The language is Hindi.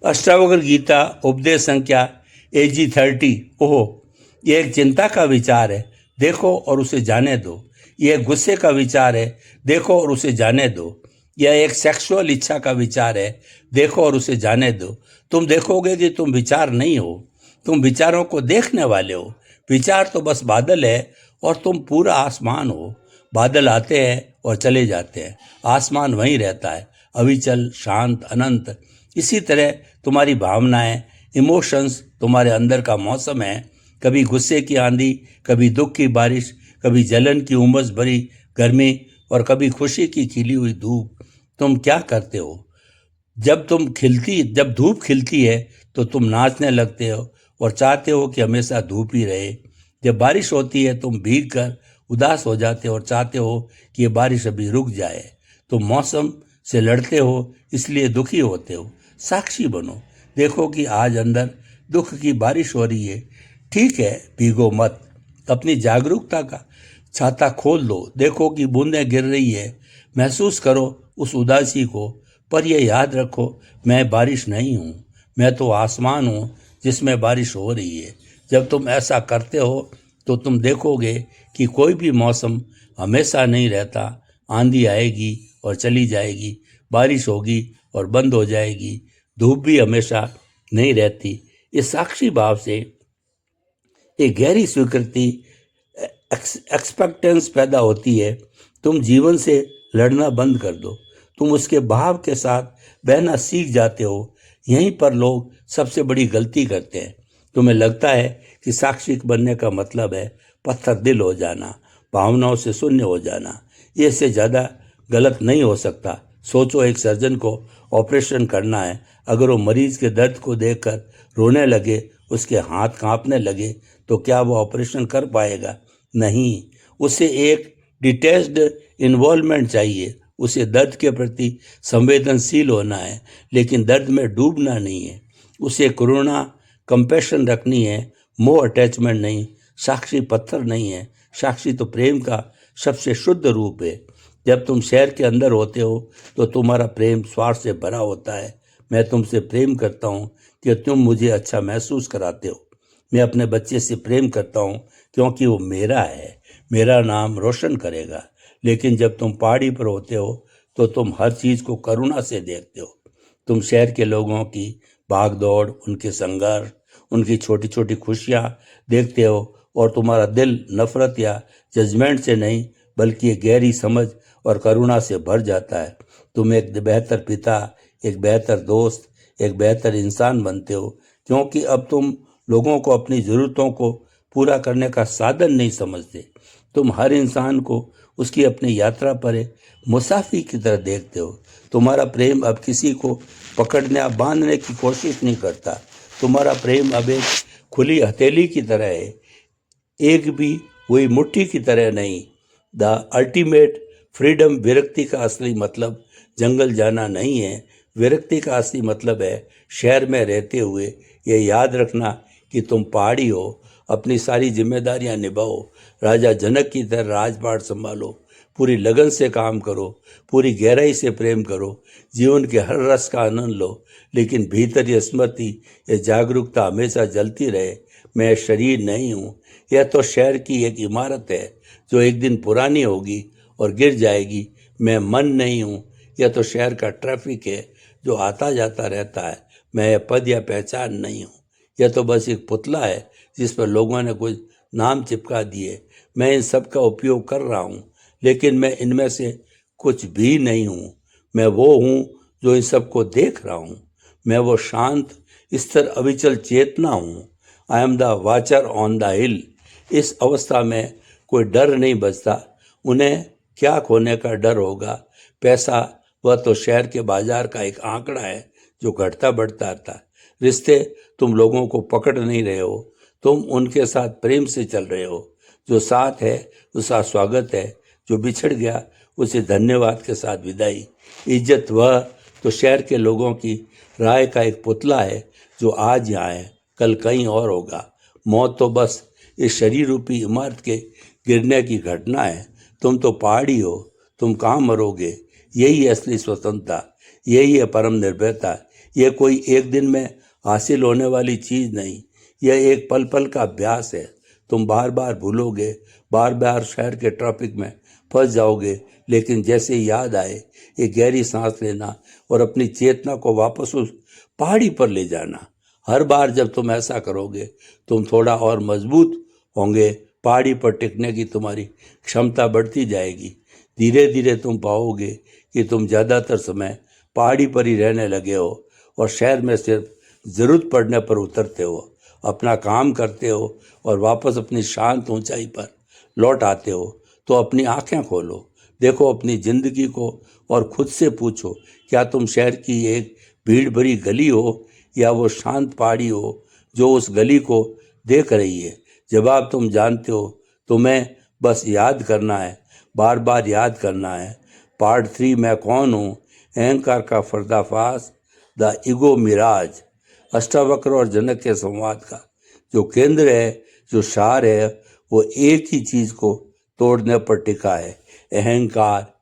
अष्टावक्र गीता उपदेश संख्या AG30। ओहो, ये एक चिंता का विचार है, देखो और उसे जाने दो। यह एक गुस्से का विचार है, देखो और उसे जाने दो। यह एक सेक्सुअल इच्छा का विचार है, देखो और उसे जाने दो। तुम देखोगे कि तुम विचार नहीं हो, तुम विचारों को देखने वाले हो। विचार तो बस बादल है और तुम पूरा आसमान हो। बादल आते हैं और चले जाते हैं, आसमान वहीं रहता है, अविचल, शांत, अनंत। इसी तरह तुम्हारी भावनाएं, इमोशंस तुम्हारे अंदर का मौसम है। कभी गुस्से की आंधी, कभी दुख की बारिश, कभी जलन की उमस भरी गर्मी और कभी खुशी की खिली हुई धूप। तुम क्या करते हो? जब धूप खिलती है तो तुम नाचने लगते हो और चाहते हो कि हमेशा धूप ही रहे। जब बारिश होती है तुम भीग कर उदास हो जाते हो और चाहते हो कि ये बारिश अभी रुक जाए। तुम मौसम से लड़ते हो, इसलिए दुखी होते हो। साक्षी बनो, देखो कि आज अंदर दुख की बारिश हो रही है। ठीक है, भीगो मत। अपनी जागरूकता का छाता खोल दो, देखो कि बूंदें गिर रही है। महसूस करो उस उदासी को, पर यह याद रखो, मैं बारिश नहीं हूँ, मैं तो आसमान हूँ जिसमें बारिश हो रही है। जब तुम ऐसा करते हो तो तुम देखोगे कि कोई भी मौसम हमेशा नहीं रहता। आंधी आएगी और चली जाएगी, बारिश होगी और बंद हो जाएगी, धूप भी हमेशा नहीं रहती। इस साक्षी भाव से एक गहरी स्वीकृति, एक्सपेक्टेंस पैदा होती है। तुम जीवन से लड़ना बंद कर दो, तुम उसके भाव के साथ बहना सीख जाते हो। यहीं पर लोग सबसे बड़ी गलती करते हैं। तुम्हें लगता है कि साक्षी बनने का मतलब है पत्थर दिल हो जाना, भावनाओं से शून्य हो जाना। ये इससे ज़्यादा गलत नहीं हो सकता। सोचो, एक सर्जन को ऑपरेशन करना है, अगर वो मरीज के दर्द को देखकर रोने लगे, उसके हाथ कांपने लगे, तो क्या वो ऑपरेशन कर पाएगा? नहीं। उसे एक डिटेच्ड इन्वॉल्वमेंट चाहिए। उसे दर्द के प्रति संवेदनशील होना है, लेकिन दर्द में डूबना नहीं है। उसे करुणा, कंपैशन रखनी है, मोह अटैचमेंट नहीं। साक्षी पत्थर नहीं है, साक्षी तो प्रेम का सबसे शुद्ध रूप है। जब तुम शहर के अंदर होते हो तो तुम्हारा प्रेम स्वार्थ से भरा होता है। मैं तुमसे प्रेम करता हूँ कि तुम मुझे अच्छा महसूस कराते हो। मैं अपने बच्चे से प्रेम करता हूँ क्योंकि वो मेरा है, मेरा नाम रोशन करेगा। लेकिन जब तुम पहाड़ी पर होते हो तो तुम हर चीज़ को करुणा से देखते हो। तुम शहर के लोगों की भाग दौड़, उनके संघर्ष, उनकी छोटी छोटी खुशियाँ देखते हो और तुम्हारा दिल नफरत या जजमेंट से नहीं, बल्कि एक गहरी समझ और करुणा से भर जाता है। तुम एक बेहतर पिता, एक बेहतर दोस्त, एक बेहतर इंसान बनते हो, क्योंकि अब तुम लोगों को अपनी ज़रूरतों को पूरा करने का साधन नहीं समझते। तुम हर इंसान को उसकी अपनी यात्रा पर एक मुसाफिर की तरह देखते हो। तुम्हारा प्रेम अब किसी को पकड़ने या बांधने की कोशिश नहीं करता। तुम्हारा प्रेम अब एक खुली हथेली की तरह है, एक भी हुई मुट्ठी की तरह नहीं। The ultimate freedom. विरक्ति का असली मतलब जंगल जाना नहीं है। विरक्ति का असली मतलब है शहर में रहते हुए ये याद रखना कि तुम पहाड़ी हो। अपनी सारी जिम्मेदारियां निभाओ, राजा जनक की तरह राजपाट संभालो, पूरी लगन से काम करो, पूरी गहराई से प्रेम करो, जीवन के हर रस का आनंद लो, लेकिन भीतर ये स्मृति, ये जागरूकता हमेशा जलती रहे, मैं शरीर नहीं हूँ। यह तो शहर की एक इमारत है जो एक दिन पुरानी होगी और गिर जाएगी। मैं मन नहीं हूँ। यह तो शहर का ट्रैफिक है जो आता जाता रहता है। मैं यह पद या पहचान नहीं हूँ। यह तो बस एक पुतला है जिस पर लोगों ने कुछ नाम चिपका दिए। मैं इन सब का उपयोग कर रहा हूँ, लेकिन मैं इनमें से कुछ भी नहीं हूँ। मैं वो हूँ जो इन सबको देख रहा हूँ। मैं वो शांत, स्थिर, अविचल चेतना हूँ। I am the watcher on the hill. इस अवस्था में कोई डर नहीं बचता। उन्हें क्या खोने का डर होगा? पैसा, वह तो शहर के बाजार का एक आंकड़ा है जो घटता बढ़ता आता है। रिश्ते, तुम लोगों को पकड़ नहीं रहे हो, तुम उनके साथ प्रेम से चल रहे हो। जो साथ है उसका स्वागत है, जो बिछड़ गया उसे धन्यवाद के साथ विदाई। इज्जत, वह तो शहर के लोगों की राय का एक पुतला है जो आज यहाँ है, कल कहीं और होगा। मौत तो बस इस शरीर रूपी इमारत के गिरने की घटना है। तुम तो पहाड़ी हो, तुम कहाँ मरोगे? यही है असली स्वतंत्रता, यही है परम निर्भयता, यह कोई एक दिन में हासिल होने वाली चीज नहीं, यह एक पल पल का अभ्यास है। तुम बार बार भूलोगे, बार बार शहर के ट्रैफिक में फंस जाओगे, लेकिन जैसे याद आए एक गहरी सांस लेना और अपनी चेतना को वापस उस पहाड़ी पर ले जाना। हर बार जब तुम ऐसा करोगे तुम थोड़ा और मजबूत होंगे, पहाड़ी पर टिकने की तुम्हारी क्षमता बढ़ती जाएगी। धीरे धीरे तुम पाओगे कि तुम ज़्यादातर समय पहाड़ी पर ही रहने लगे हो और शहर में सिर्फ ज़रूरत पड़ने पर उतरते हो, अपना काम करते हो और वापस अपनी शांत ऊंचाई पर लौट आते हो। तो अपनी आंखें खोलो, देखो अपनी ज़िंदगी को और खुद से पूछो, क्या तुम शहर की एक भीड़ भरी गली हो या वो शांत पहाड़ी हो जो उस गली को देख रही है? जवाब तुम जानते हो, तुम्हें बस याद करना है, बार बार याद करना है। पार्ट 3 मैं कौन हूँ, अहंकार का पर्दाफाश, द ईगो मिराज। अष्टावक्र और जनक के संवाद का जो केंद्र है, जो सार है, वो एक ही चीज को तोड़ने पर टिका है, अहंकार